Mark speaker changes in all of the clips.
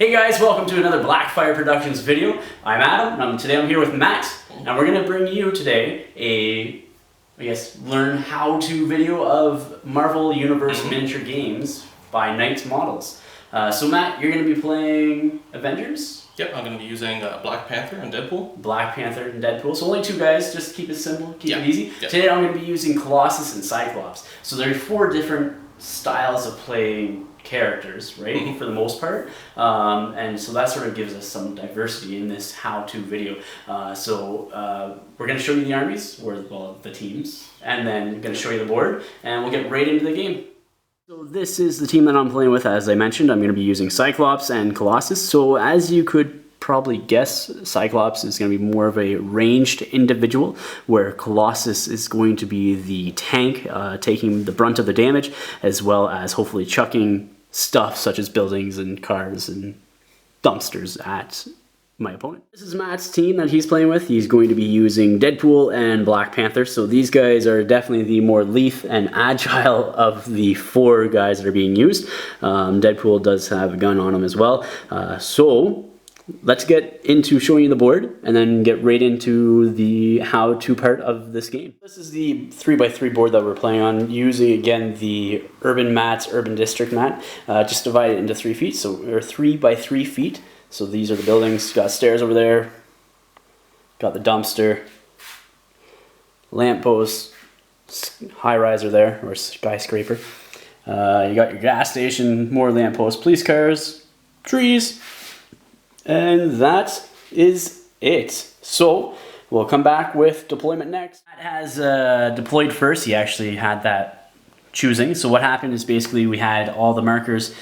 Speaker 1: Hey guys, welcome to another Blackfyre Productions video. I'm Adam, and today I'm here with Matt, and we're going to bring you today learn how-to video of Marvel Universe miniature games by Knight's Models. So Matt, you're going to be playing Avengers?
Speaker 2: Yep, I'm going to be using Black Panther and Deadpool.
Speaker 1: Black Panther and Deadpool. So only two guys, just keep it simple, keep it easy.
Speaker 2: Yep.
Speaker 1: Today I'm going to be using Colossus and Cyclops. So there are 4 different styles of playing characters, right, for the most part, and so that sort of gives us some diversity in this how-to video. We're going to show you the armies, or well, the teams, and then going to show you the board, and we'll get right into the game. So this is the team that I'm playing with. As I mentioned, I'm going to be using Cyclops and Colossus. So as you could probably guess, Cyclops is going to be more of a ranged individual, where Colossus is going to be the tank, taking the brunt of the damage, as well as hopefully chucking stuff such as buildings and cars and dumpsters at my opponent. This is Matt's team that he's playing with. He's going to be using Deadpool and Black Panther, so these guys are definitely the more lithe and agile of the 4 guys that are being used. Deadpool does have a gun on him as well, so let's get into showing you the board and then get right into the how-to part of this game. This is the 3x3 board that we're playing on, using again the urban district mat, just divided into 3 feet, so we're 3x3 feet. So these are the buildings. Got stairs over there, got the dumpster, lamppost, high riser there, or skyscraper. You got your gas station, more lampposts, police cars, trees. And that is it. So we'll come back with deployment next. Matt has deployed first. He actually had that choosing. So what happened is basically we had all the markers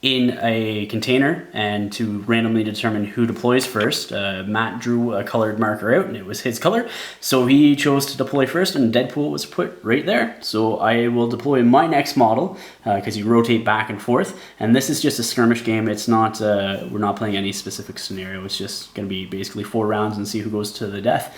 Speaker 1: in a container, and to randomly determine who deploys first, Matt drew a colored marker out and it was his color. So he chose to deploy first and Deadpool was put right there. So I will deploy my next model because you rotate back and forth. And this is just a skirmish game. It's not, we're not playing any specific scenario. It's just going to be basically 4 rounds and see who goes to the death.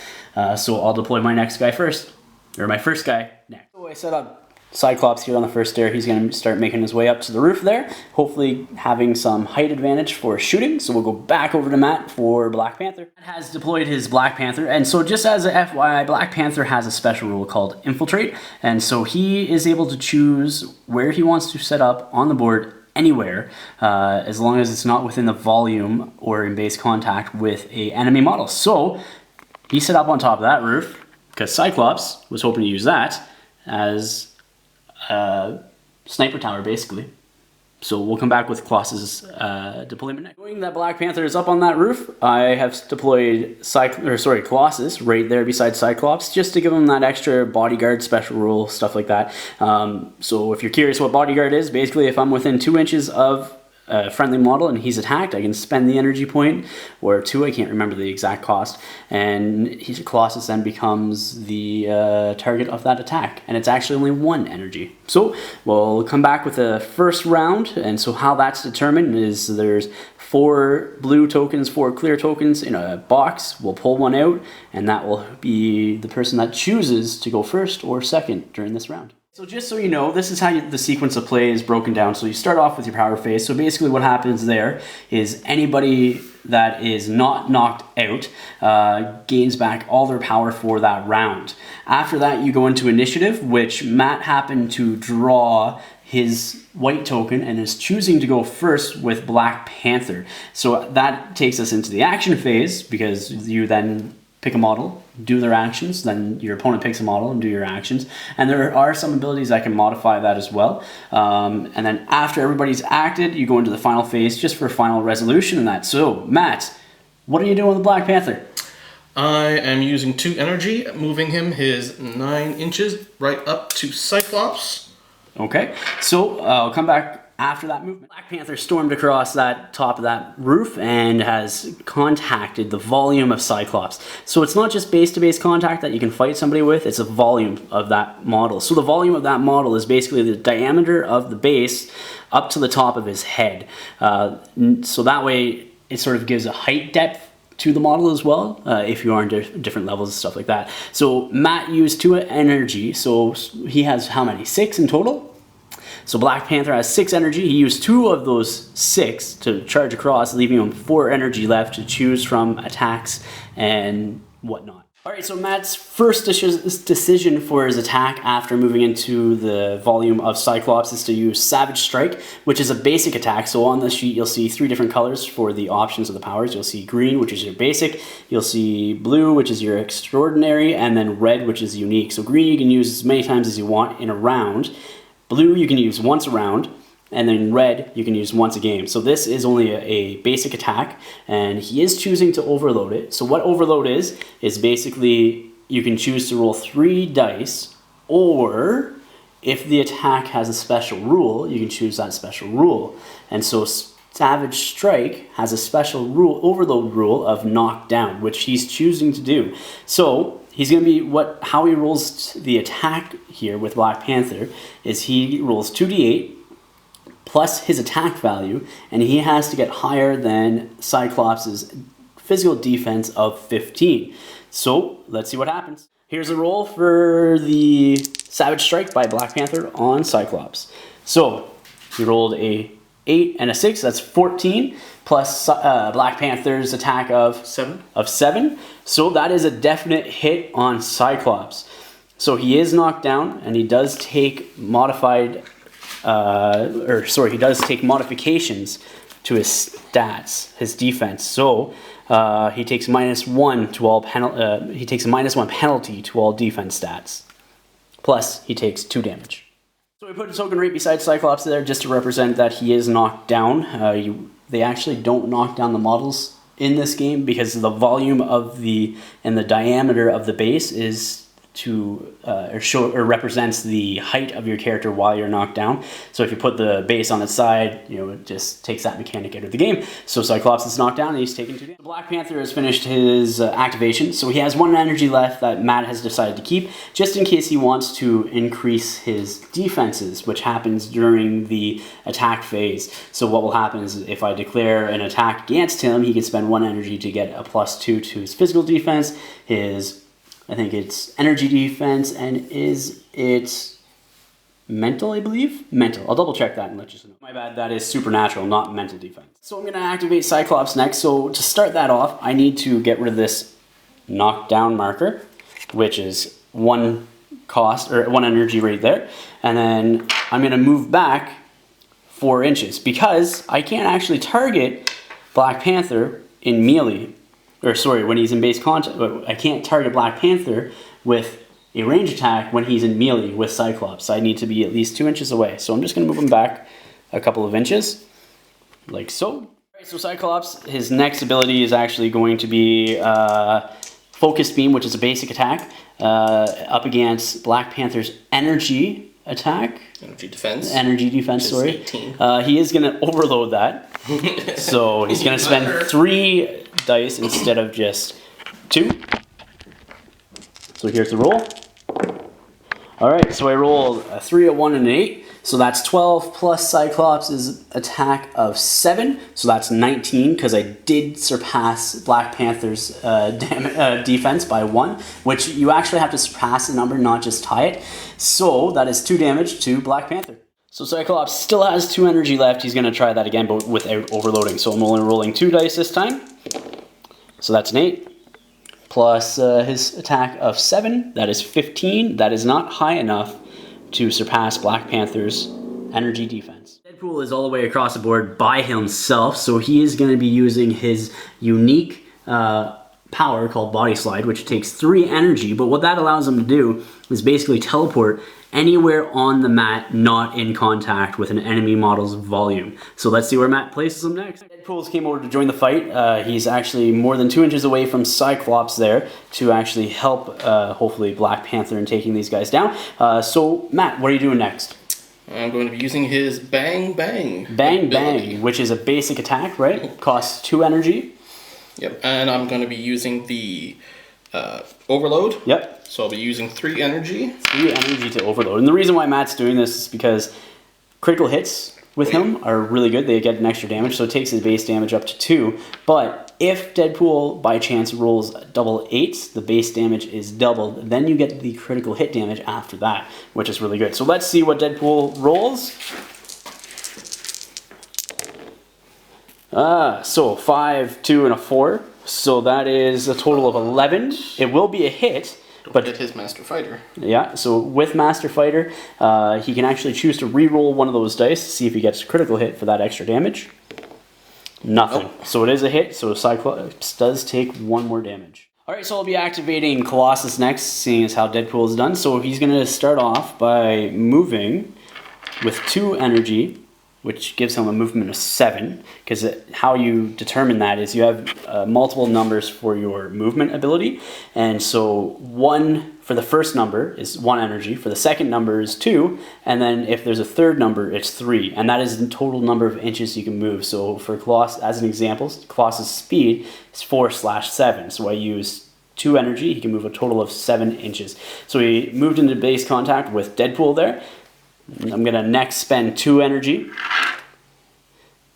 Speaker 1: So I'll deploy my next guy first, or my first guy next. So I set up Cyclops here on the first stair. He's going to start making his way up to the roof there, hopefully having some height advantage for shooting. So we'll go back over to Matt for Black Panther. Matt has deployed his Black Panther, and so just as a FYI, Black Panther has a special rule called Infiltrate, and so he is able to choose where he wants to set up on the board anywhere, as long as it's not within the volume or in base contact with a enemy model. So he set up on top of that roof because Cyclops was hoping to use that as sniper tower, basically. So we'll come back with Colossus' deployment next. Knowing that Black Panther is up on that roof, I have deployed Colossus right there beside Cyclops, just to give him that extra bodyguard special rule, stuff like that. So if you're curious what bodyguard is, basically if I'm within 2 inches of a friendly model and he's attacked, I can spend the energy point, or 2, I can't remember the exact cost, and Colossus then becomes the target of that attack, and it's actually only 1 energy. So we'll come back with the first round, and so how that's determined is there's 4 blue tokens, 4 clear tokens in a box. We'll pull one out, and that will be the person that chooses to go first or second during this round. So just so you know, this is how the sequence of play is broken down. So you start off with your power phase. So basically what happens there is anybody that is not knocked out gains back all their power for that round. After that, you go into initiative, which Matt happened to draw his white token and is choosing to go first with Black Panther. So that takes us into the action phase, because you then pick a model, do their actions, then your opponent picks a model and do your actions. And there are some abilities that can modify that as well. And then after everybody's acted, you go into the final phase just for final resolution and that. So, Matt, what are you doing with the Black Panther?
Speaker 2: I am using 2 energy, moving him his 9 inches right up to Cyclops.
Speaker 1: Okay, so I'll come back after that movement. Black Panther stormed across that top of that roof and has contacted the volume of Cyclops. So it's not just base-to-base contact that you can fight somebody with, it's a volume of that model. So the volume of that model is basically the diameter of the base up to the top of his head. So that way it sort of gives a height depth to the model as well, if you are in different levels and stuff like that. So Matt used 2 energy, so he has how many? 6 in total? So Black Panther has 6 energy. He used 2 of those 6 to charge across, leaving him 4 energy left to choose from attacks and whatnot. Alright, so Matt's first decision for his attack after moving into the volume of Cyclops is to use Savage Strike, which is a basic attack. So on the sheet you'll see 3 different colors for the options of the powers. You'll see green, which is your basic, you'll see blue, which is your extraordinary, and then red, which is unique. So green you can use as many times as you want in a round, blue you can use once a round, and then red you can use once a game. So this is only a basic attack, and he is choosing to overload it. So what overload is basically you can choose to roll 3 dice, or if the attack has a special rule, you can choose that special rule. And so Savage Strike has a special rule, overload rule of knockdown, which he's choosing to do. So he's going to be, how he rolls the attack here with Black Panther is he rolls 2d8 plus his attack value, and he has to get higher than Cyclops' physical defense of 15. So let's see what happens. Here's a roll for the Savage Strike by Black Panther on Cyclops. So he rolled a 8 and a 6, that's 14, plus Black Panther's attack of 7. So that is a definite hit on Cyclops. So he is knocked down, and he does take he does take modifications to his stats, his defense. So he takes -1 to all he takes a -1 penalty to all defense stats. Plus he takes 2 damage. So we put a token right beside Cyclops there just to represent that he is knocked down. They actually don't knock down the models in this game because the volume of and the diameter of the base is represents the height of your character while you're knocked down. So if you put the base on its side, it just takes that mechanic out of the game. So Cyclops is knocked down and he's taken 2 damage. Black Panther has finished his activation, so he has 1 energy left that Matt has decided to keep, just in case he wants to increase his defenses, which happens during the attack phase. So what will happen is if I declare an attack against him, he can spend 1 energy to get a +2 to his physical defense, I think it's energy defense, and is it mental, I believe? Mental. I'll double check that and let you know. My bad, that is supernatural, not mental defense. So I'm going to activate Cyclops next. So to start that off, I need to get rid of this knockdown marker, which is 1 cost, or 1 energy right there. And then I'm going to move back 4 inches because I can't actually target Black Panther in melee. When he's in base contact. I can't target Black Panther with a range attack when he's in melee with Cyclops. I need to be at least 2 inches away. So I'm just going to move him back a couple of inches, like so. All right, so Cyclops, his next ability is actually going to be Focus Beam, which is a basic attack, up against Black Panther's energy attack.
Speaker 2: Energy defense.
Speaker 1: Energy defense, sorry.
Speaker 2: 18.
Speaker 1: He is going to overload that. So he's going to spend 3 dice instead of just 2. So here's the roll. Alright, so I rolled a 3, a 1, and an 8. So that's 12 plus Cyclops' attack of 7. So that's 19 because I did surpass Black Panther's defense by 1, which you actually have to surpass the number, not just tie it. So that is 2 damage to Black Panther. So Cyclops still has 2 energy left. He's going to try that again, but without overloading. So I'm only rolling 2 dice this time. So that's an 8. Plus his attack of 7. That is 15. That is not high enough to surpass Black Panther's energy defense. Deadpool is all the way across the board by himself. So he is going to be using his unique power called Body Slide, which takes 3 energy. But what that allows him to do is basically teleport anywhere on the mat not in contact with an enemy model's volume. So let's see where Matt places him next. Deadpool came over to join the fight. He's actually more than 2 inches away from Cyclops there to actually help, hopefully, Black Panther in taking these guys down. So Matt, what are you doing next?
Speaker 2: I'm going to be using his Bang Bang.
Speaker 1: Bang Bang, which is a basic attack, right? Costs 2 energy.
Speaker 2: Yep, and I'm going to be using the Overload.
Speaker 1: Yep.
Speaker 2: So I'll be using 3 energy.
Speaker 1: 3 energy to overload. And the reason why Matt's doing this is because critical hits with him are really good. They get an extra damage, so it takes his base damage up to 2. But if Deadpool by chance rolls double 8s, the base damage is doubled. Then you get the critical hit damage after that, which is really good. So let's see what Deadpool rolls. So 5, 2, and a 4. So that is a total of 11. It will be a hit.
Speaker 2: Don't
Speaker 1: but
Speaker 2: forget his Master Fighter.
Speaker 1: Yeah, so with Master Fighter, he can actually choose to re-roll one of those dice to see if he gets a critical hit for that extra damage. Nothing.
Speaker 2: Nope.
Speaker 1: So it is a hit, so Cyclops does take 1 more damage. Alright, so I'll be activating Colossus next, seeing as how Deadpool is done. So he's going to start off by moving with 2 energy, which gives him a movement of 7, because how you determine that is you have multiple numbers for your movement ability, and so 1 for the first number is 1 energy, for the second number is 2, and then if there's a third number, it's 3, and that is the total number of inches you can move. So for Colossus, as an example, Colossus' speed is 4/7, so I use 2 energy, he can move a total of 7 inches. So he moved into base contact with Deadpool there. I'm going to next spend 2 energy,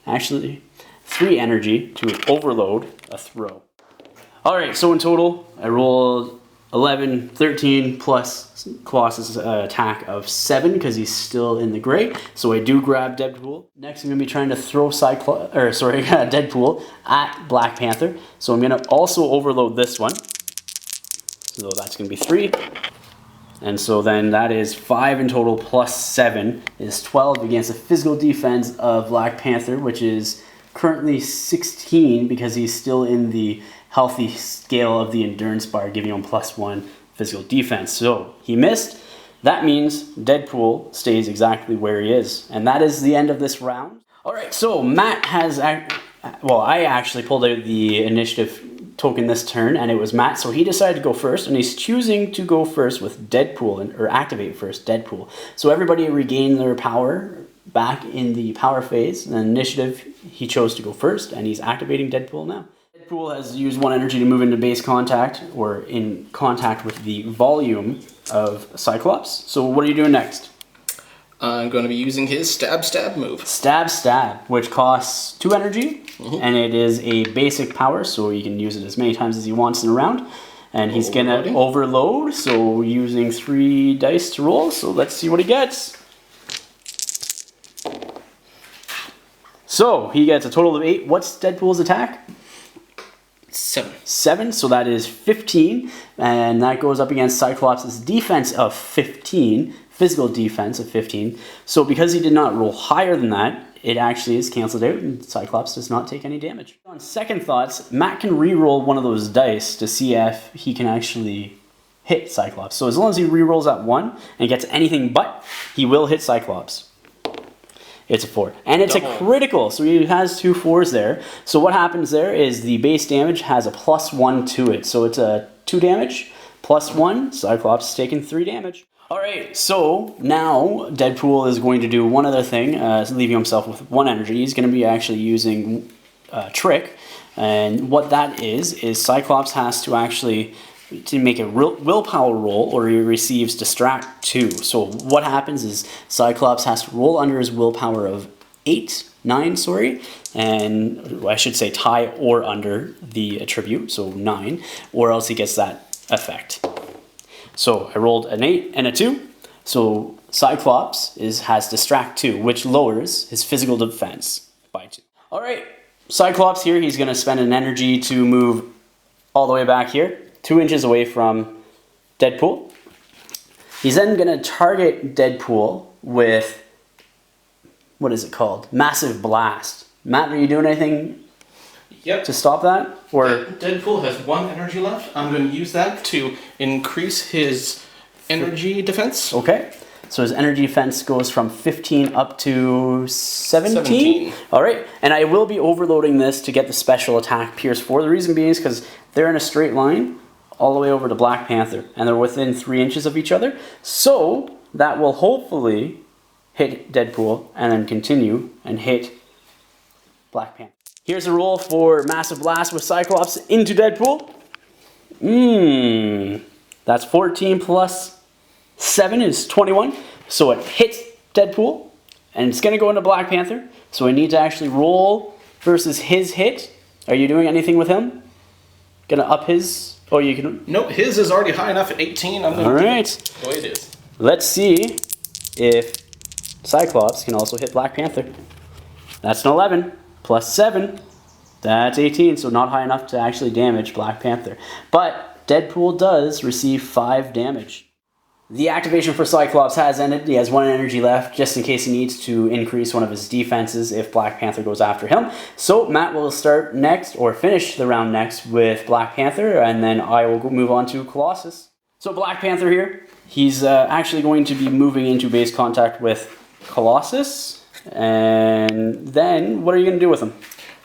Speaker 1: actually 3 energy, to overload a throw. Alright, so in total, I rolled 11, 13 plus Colossus' attack of 7 because he's still in the gray. So I do grab Deadpool. Next I'm going to be trying to throw Deadpool at Black Panther. So I'm going to also overload this one. So that's going to be 3. And so then that is 5 in total plus 7 is 12 against the physical defense of Black Panther, which is currently 16 because he's still in the healthy scale of the endurance bar, giving him +1 physical defense. So he missed. That means Deadpool stays exactly where he is. And that is the end of this round. All right, so Matt has, well, I actually pulled out the initiative token this turn, and it was Matt, so he decided to go first, and he's choosing to go first with Deadpool, or activate first Deadpool. So everybody regained their power back in the power phase, and initiative, he chose to go first, and he's activating Deadpool now. Deadpool has used 1 energy to move into base contact, or in contact with the volume of Cyclops. So what are you doing next?
Speaker 2: I'm going to be using his Stab move.
Speaker 1: Stab, which costs 2 energy, and it is a basic power, so he can use it as many times as he wants in a round. And he's going to overload, so using 3 dice to roll, so let's see what he gets. So, he gets a total of 8. What's Deadpool's attack? 7, so that is 15, and that goes up against Cyclops' defense of 15, physical defense of 15. So because he did not roll higher than that, it actually is canceled out, and Cyclops does not take any damage. On second thoughts, Matt can re-roll one of those dice to see if he can actually hit Cyclops. So as long as he re-rolls that 1 and gets anything but, he will hit Cyclops. It's a 4. And it's a critical, so he has 2 4s there. So what happens there is the base damage has a +1 to it. So it's a 2 damage, +1, Cyclops is taking 3 damage. Alright, so now Deadpool is going to do one other thing, leaving himself with 1 energy. He's going to be actually using Trick. And what that is Cyclops has to actually to make a willpower roll, or he receives Distract 2. So what happens is Cyclops has to roll under his willpower of 9, and I should say tie or under the attribute, so 9, or else he gets that effect. So I rolled an 8 and a 2, so Cyclops has Distract 2, which lowers his physical defense by 2. Alright, Cyclops here, he's going to spend an energy to move all the way back here, 2 inches away from Deadpool. He's then going to target Deadpool with, what is it called? Massive Blast. Matt, are you doing anything to stop that? Or
Speaker 2: Deadpool has 1 energy left. I'm going to use that to increase his energy defense.
Speaker 1: Okay. So his energy defense goes from 15 up to 17. All right. And I will be overloading this to get the special attack Pierce 4. The reason being is because they're in a straight line all the way over to Black Panther, and they're within 3 inches of each other. So that will hopefully hit Deadpool and then continue and hit Black Panther. Here's a roll for Massive Blast with Cyclops into Deadpool. That's 14 plus 7 is 21. So it hits Deadpool, and it's going to go into Black Panther. So I need to actually roll versus his hit Are you doing anything with him? Gonna up his? Oh, you can.
Speaker 2: Nope, his is already high enough at 18. I'm going to
Speaker 1: All
Speaker 2: keep
Speaker 1: right.
Speaker 2: it the way it is.
Speaker 1: Let's see if Cyclops can also hit Black Panther. That's an 11 plus 7. That's 18, so not high enough to actually damage Black Panther. But Deadpool does receive 5 damage. The activation for Cyclops has ended. He has 1 energy left, just in case he needs to increase one of his defenses if Black Panther goes after him. So Matt will start next, or finish the round next, with Black Panther, and then I will move on to Colossus. So Black Panther here, he's actually going to be moving into base contact with Colossus. And then, what are you going to do with him?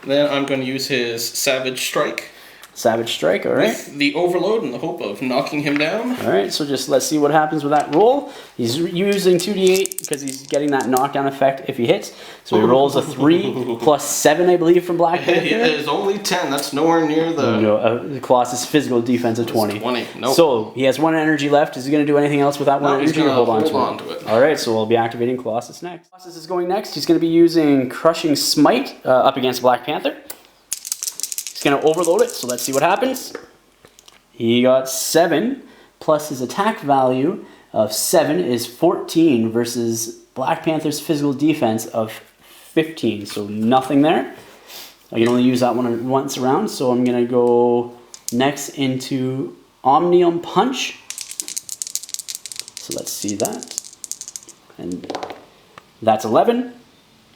Speaker 2: Then I'm going to use his Savage Strike.
Speaker 1: Savage Strike, alright.
Speaker 2: With the Overload in the hope of knocking him down.
Speaker 1: Alright, so just let's see what happens with that roll. He's using 2d8 because he's getting that knockdown effect if he hits. So he rolls a 3 plus 7, I believe, from Black Panther.
Speaker 2: It is only 10. That's nowhere near the...
Speaker 1: No, the Colossus physical defense of 20.
Speaker 2: 20, nope.
Speaker 1: So he has 1 energy left. Is he going to do anything else with that 1 energy?
Speaker 2: He's going to
Speaker 1: hold
Speaker 2: on to it.
Speaker 1: Alright, so we'll be activating Colossus next. Colossus is going next. He's going to be using Crushing Smite up against Black Panther. He's going to overload it, so let's see what happens. He got 7, plus his attack value of 7 is 14 versus Black Panther's physical defense of 15. So nothing there. I can only use that one once around, so I'm going to go next into Omnium Punch. So let's see that. And that's 11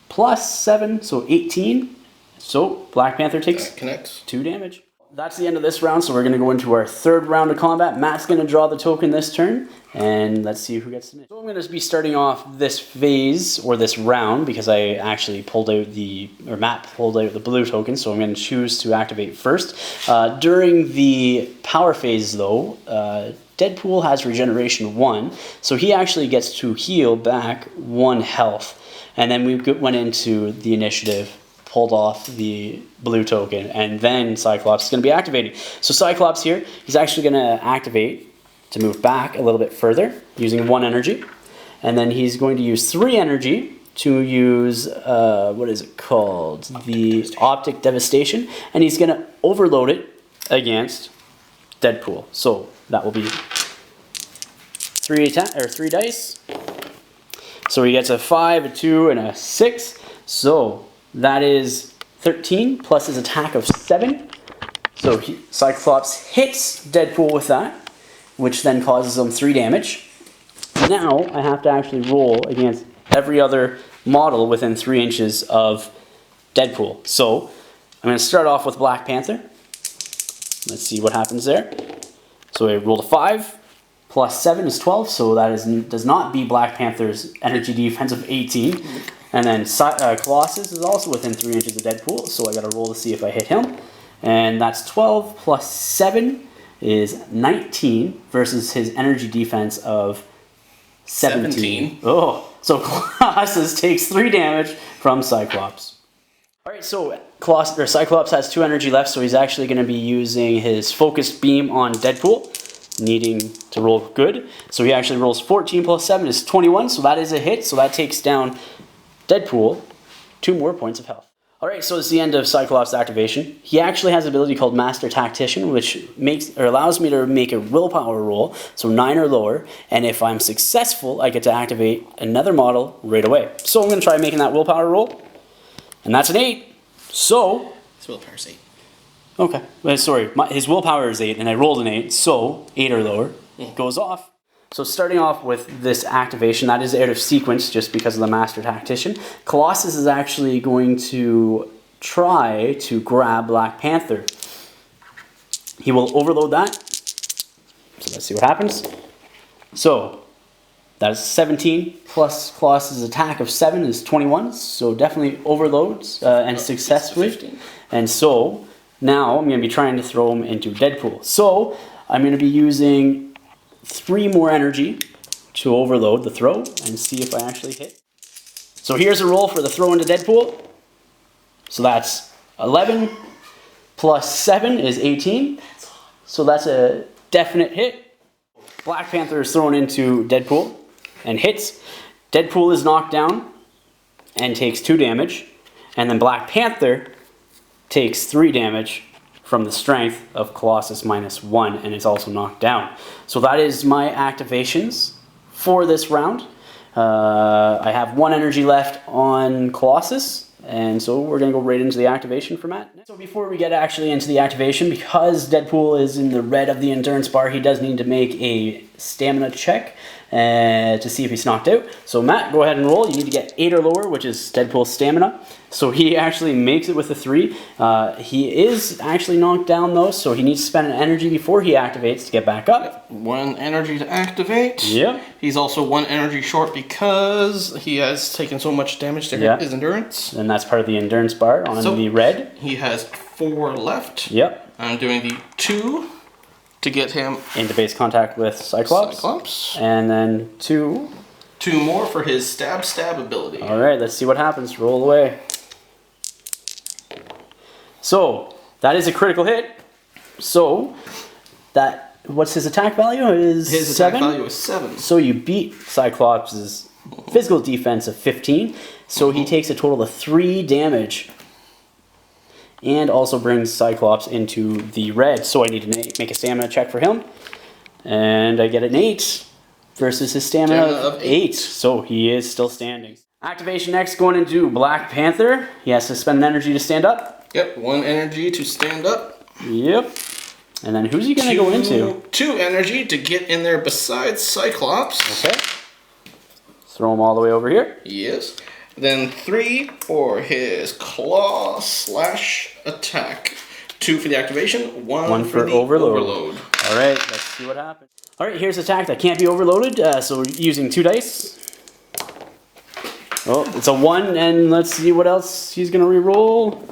Speaker 1: plus 7, so 18. So Black Panther takes 2 damage. That's the end of this round, so we're going to go into our 3rd round of combat. Matt's going to draw the token this turn, and let's see who gets to it. So I'm going to be starting off this phase, or this round, because I actually pulled out Matt pulled out the blue token, so I'm going to choose to activate first. During the power phase, though, Deadpool has regeneration 1, so he actually gets to heal back 1 health. And then we went into the initiative, pulled off the blue token, and then Cyclops is going to be activating. So Cyclops here, he's actually going to activate to move back a little bit further using 1 energy. And then he's going to use 3 energy to use, what is it called? The Optic Devastation. And he's going to overload it against Deadpool. So that will be 3 dice. So he gets a 5, a 2, and a 6. So that is 13 plus his attack of 7. So Cyclops hits Deadpool with that, which then causes him 3 damage. Now I have to actually roll against every other model within 3 inches of Deadpool. So I'm going to start off with Black Panther. Let's see what happens there. So I rolled a 5. Plus 7 is 12, so that does not beat Black Panther's energy defense of 18. And then Colossus is also within 3 inches of Deadpool, so I got to roll to see if I hit him. And that's 12 plus 7 is 19 versus his energy defense of 17. Oh, so Colossus takes 3 damage from Cyclops. Alright, so Cyclops has 2 energy left, so he's actually going to be using his focused beam on Deadpool, needing to roll good. So he actually rolls 14 plus 7 is 21, so that is a hit, so that takes down Deadpool 2 more points of health. Alright, so it's the end of Cyclops' activation. He actually has an ability called Master Tactician, which allows me to make a willpower roll, so 9 or lower, and if I'm successful, I get to activate another model right away. So I'm going to try making that willpower roll, and that's an 8. So...
Speaker 2: His willpower's 8.
Speaker 1: Okay, sorry, his willpower is 8, and I rolled an 8, so 8 or lower goes off. So starting off with this activation, that is out of sequence just because of the Master Tactician. Colossus is actually going to try to grab Black Panther. He will overload that. So let's see what happens. So that is 17 plus Colossus' attack of 7 is 21. So definitely overloads and successfully. And so now I'm going to be trying to throw him into Deadpool. So I'm going to be using 3 more energy to overload the throw and see if I actually hit. So here's a roll for the throw into Deadpool. So that's 11 plus 7 is 18. So that's a definite hit. Black Panther is thrown into Deadpool and hits. Deadpool is knocked down and takes 2 damage. And then Black Panther takes 3 damage from the strength of Colossus -1 and is also knocked down. So that is my activations for this round. I have 1 energy left on Colossus, and so we're going to go right into the activation for Matt. So before we get actually into the activation, because Deadpool is in the red of the endurance bar, he does need to make a stamina check to see if he's knocked out. So Matt, go ahead and roll. You need to get 8 or lower, which is Deadpool's stamina. So he actually makes it with a 3. He is actually knocked down though, so he needs to spend an energy before he activates to get back up.
Speaker 2: 1 energy to activate.
Speaker 1: Yep.
Speaker 2: He's also 1 energy short because he has taken so much damage to hit his endurance.
Speaker 1: And that's part of the endurance bar on the red.
Speaker 2: He has 4 left.
Speaker 1: Yep.
Speaker 2: I'm doing the 2 to get him
Speaker 1: into base contact with Cyclops. And then 2.
Speaker 2: 2 more for his stab ability.
Speaker 1: All right, let's see what happens. Roll away. So that is a critical hit. So that, what's his attack value?
Speaker 2: His attack value is 7.
Speaker 1: So you beat Cyclops' physical defense of 15. So he takes a total of 3 damage. And also brings Cyclops into the red. So I need to make a stamina check for him. And I get an 8 versus his stamina of 8. So he is still standing. Activation next, going into Black Panther. He has to spend an energy to stand up.
Speaker 2: Yep, 1 energy to stand up.
Speaker 1: Yep. And then who's he going to go into?
Speaker 2: 2 energy to get in there besides Cyclops.
Speaker 1: Okay. Throw him all the way over here.
Speaker 2: Yes. Then 3 for his claw / attack. 2 for the activation, 1 for the overload.
Speaker 1: All right, let's see what happens. All right, here's attack that can't be overloaded. So we're using 2 dice. Oh, it's a 1, and let's see what else he's going to re-roll.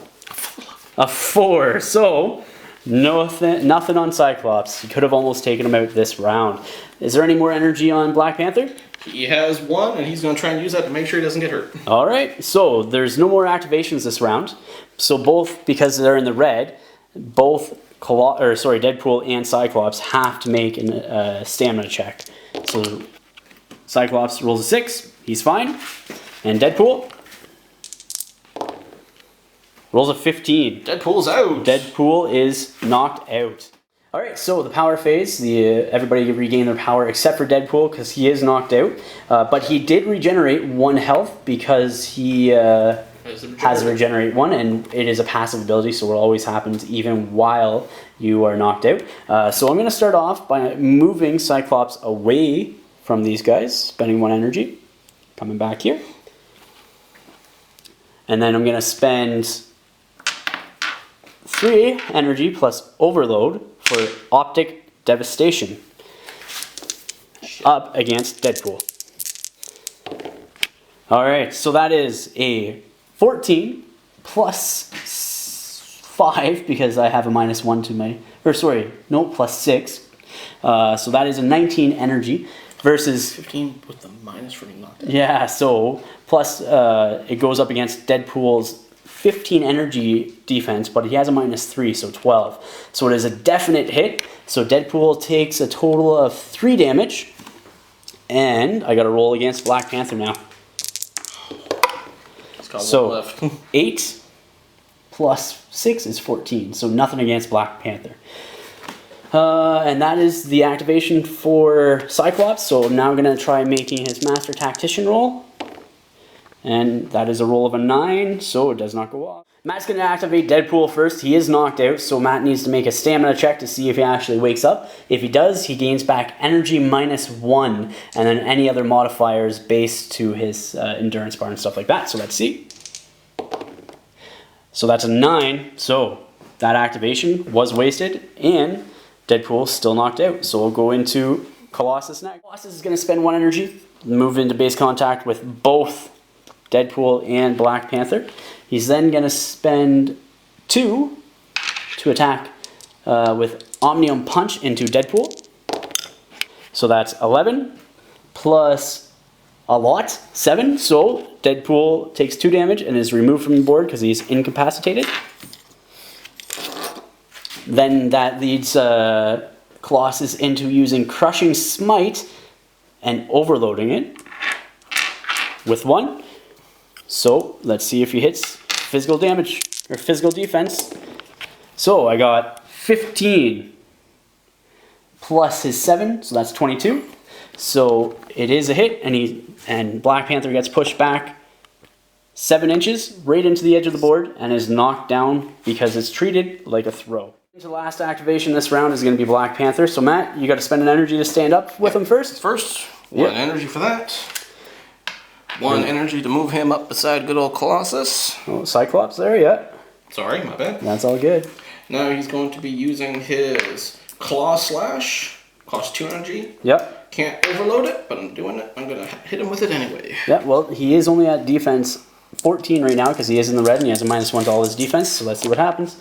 Speaker 1: A 4. So nothing on Cyclops. He could have almost taken him out this round. Is there any more energy on Black Panther?
Speaker 2: He has 1, and he's going to try and use that to make sure he doesn't get hurt.
Speaker 1: All right, so there's no more activations this round. So both, because they're in the red, both Deadpool and Cyclops have to make a stamina check. So Cyclops rolls a 6, he's fine. And Deadpool rolls a 15.
Speaker 2: Deadpool's out.
Speaker 1: Deadpool is knocked out. All right, so the power phase, everybody regained their power except for Deadpool because he is knocked out. But he did regenerate 1 health because he has a regenerate 1, and it is a passive ability, so it always happens even while you are knocked out. So I'm going to start off by moving Cyclops away from these guys, spending 1 energy, coming back here. And then I'm going to spend 3 energy plus overload for optic devastation up against Deadpool. Alright, so that is a 14 plus 5 because I have a -1 to my, plus 6. So that is a 19 energy versus
Speaker 2: 15 with the minus for being knocked out.
Speaker 1: Yeah, so plus it goes up against Deadpool's 15 energy defense, but he has a -3, so 12. So it is a definite hit. So Deadpool takes a total of 3 damage. And I got to roll against Black Panther now.
Speaker 2: It's got
Speaker 1: so
Speaker 2: 1 left.
Speaker 1: 8 plus 6 is 14. So nothing against Black Panther. And that is the activation for Cyclops. So I'm now going to try making his Master Tactician roll. And that is a roll of a 9, so it does not go off. Matt's going to activate Deadpool first. He is knocked out, so Matt needs to make a stamina check to see if he actually wakes up. If he does, he gains back energy -1, and then any other modifiers based to his endurance bar and stuff like that. So let's see. So that's a 9, so that activation was wasted, and Deadpool's still knocked out. So we'll go into Colossus next. Colossus is going to spend 1 energy, move into base contact with both Deadpool and Black Panther. He's then going to spend 2 to attack with Omnium Punch into Deadpool. So that's 11 plus a lot, 7. So Deadpool takes 2 damage and is removed from the board because he's incapacitated. Then that leads Colossus into using Crushing Smite and overloading it with 1. So let's see if he hits physical damage. or physical defense. So I got 15 plus his 7, so that's 22. So it is a hit, and Black Panther gets pushed back 7 inches right into the edge of the board and is knocked down because it's treated like a throw. The last activation this round is going to be Black Panther. So Matt, you got to spend an energy to stand up with him first.
Speaker 2: First, 1 energy for that. 1 energy to move him up beside good old Colossus.
Speaker 1: Oh, Cyclops there, yeah.
Speaker 2: Sorry, my bad.
Speaker 1: That's all good.
Speaker 2: Now he's going to be using his Claw Slash. Costs 2 energy.
Speaker 1: Yep.
Speaker 2: Can't overload it, but I'm doing it. I'm going to hit him with it anyway.
Speaker 1: Yeah, well, he is only at defense 14 right now because he is in the red and he has a -1 to all his defense. So let's see what happens.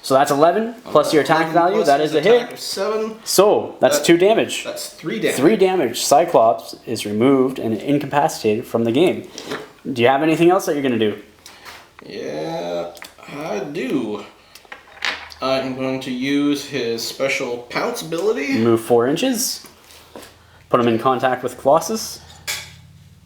Speaker 1: So that's 11 plus your attack value. That is a hit.
Speaker 2: 7.
Speaker 1: So that's 2 damage.
Speaker 2: That's 3 damage.
Speaker 1: 3 damage. Cyclops is removed and incapacitated from the game. Do you have anything else that you're going to do?
Speaker 2: Yeah, I do. I'm going to use his special Pounce ability.
Speaker 1: Move 4 inches. Put him in contact with Colossus.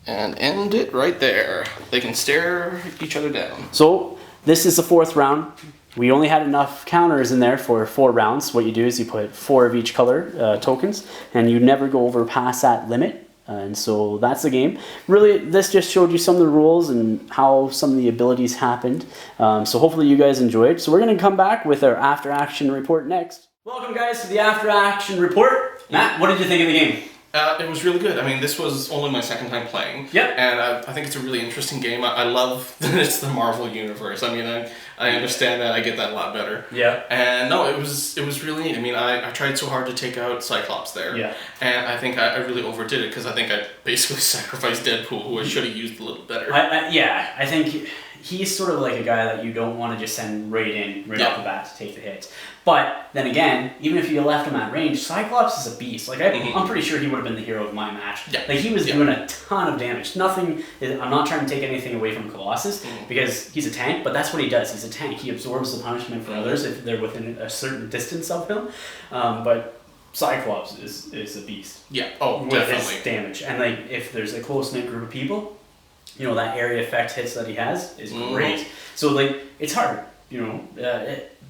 Speaker 2: And end it right there. They can stare each other down.
Speaker 1: So this is the 4th round. We only had enough counters in there for 4 rounds. What you do is you put 4 of each color tokens, and you never go over past that limit. And so that's the game. Really, this just showed you some of the rules and how some of the abilities happened. So hopefully you guys enjoyed. So we're going to come back with our after action report next. Welcome guys to the after action report. Matt, what did you think of the game?
Speaker 2: It was really good. I mean, this was only my 2nd time playing.
Speaker 1: Yep.
Speaker 2: And I think it's a really interesting game. I love that it's the Marvel Universe. I mean, I understand that. I get that a lot better.
Speaker 1: Yeah.
Speaker 2: And no, it was really neat. I mean, I tried so hard to take out Cyclops there.
Speaker 1: Yeah.
Speaker 2: And I think I really overdid it because I think I basically sacrificed Deadpool, who I should have used a little better.
Speaker 1: Yeah, I think he's sort of like a guy that you don't want to just send right in, off the bat to take the hits. But then again, even if you left him at range, Cyclops is a beast. Like I'm pretty sure he would have been the hero of my match.
Speaker 2: Yeah.
Speaker 1: Like he was doing a ton of damage. I'm not trying to take anything away from Colossus because he's a tank, but that's what he does. He's a tank. He absorbs the punishment for others if they're within a certain distance of him. But Cyclops is a beast.
Speaker 2: Yeah. Oh,
Speaker 1: with
Speaker 2: definitely.
Speaker 1: his damage. And like if there's a close knit group of people, you know, that area effect hits that he has is great. So like it's hard. You know,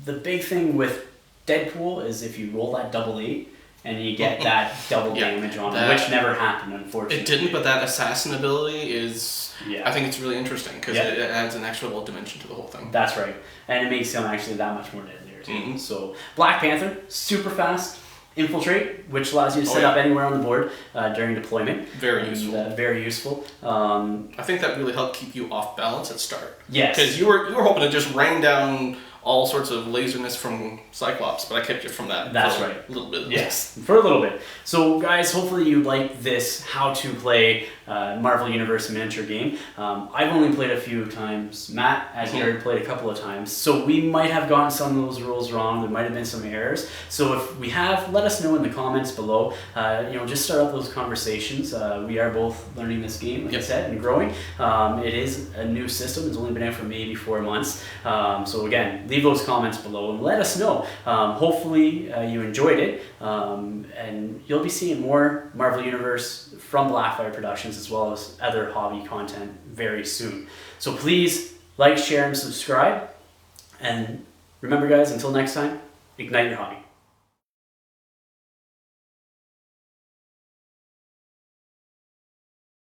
Speaker 1: the big thing with Deadpool is if you roll that 8 and you get that double damage on him, which never happened, unfortunately.
Speaker 2: It didn't, but that assassin ability is, I think it's really interesting because it adds an extra little dimension to the whole thing.
Speaker 1: That's right. And it makes him actually that much more deadlier too. So Black Panther, super fast. Infiltrate, which allows you to set up anywhere on the board during deployment.
Speaker 2: Very useful.
Speaker 1: Very useful.
Speaker 2: I think that really helped keep you off balance at start.
Speaker 1: Yes.
Speaker 2: Because you were hoping to just rain down all sorts of laserness from Cyclops, but I kept you from that.
Speaker 1: That's
Speaker 2: for
Speaker 1: right.
Speaker 2: A little bit.
Speaker 1: Yes, for a little bit. So guys, hopefully you like this how to play Marvel Universe miniature game. I've only played a few times. Matt, as you already played a couple of times. So we might have gotten some of those rules wrong. There might have been some errors. So if we have, let us know in the comments below. You know, just start up those conversations. We are both learning this game, like I said, and growing. It is a new system. It's only been out for maybe 4 months. So again, leave those comments below and let us know. Hopefully you enjoyed it, and you'll be seeing more Marvel Universe from Blackfyre Productions as well as other hobby content very soon. So please like, share, and subscribe. And remember guys, until next time, ignite your hobby.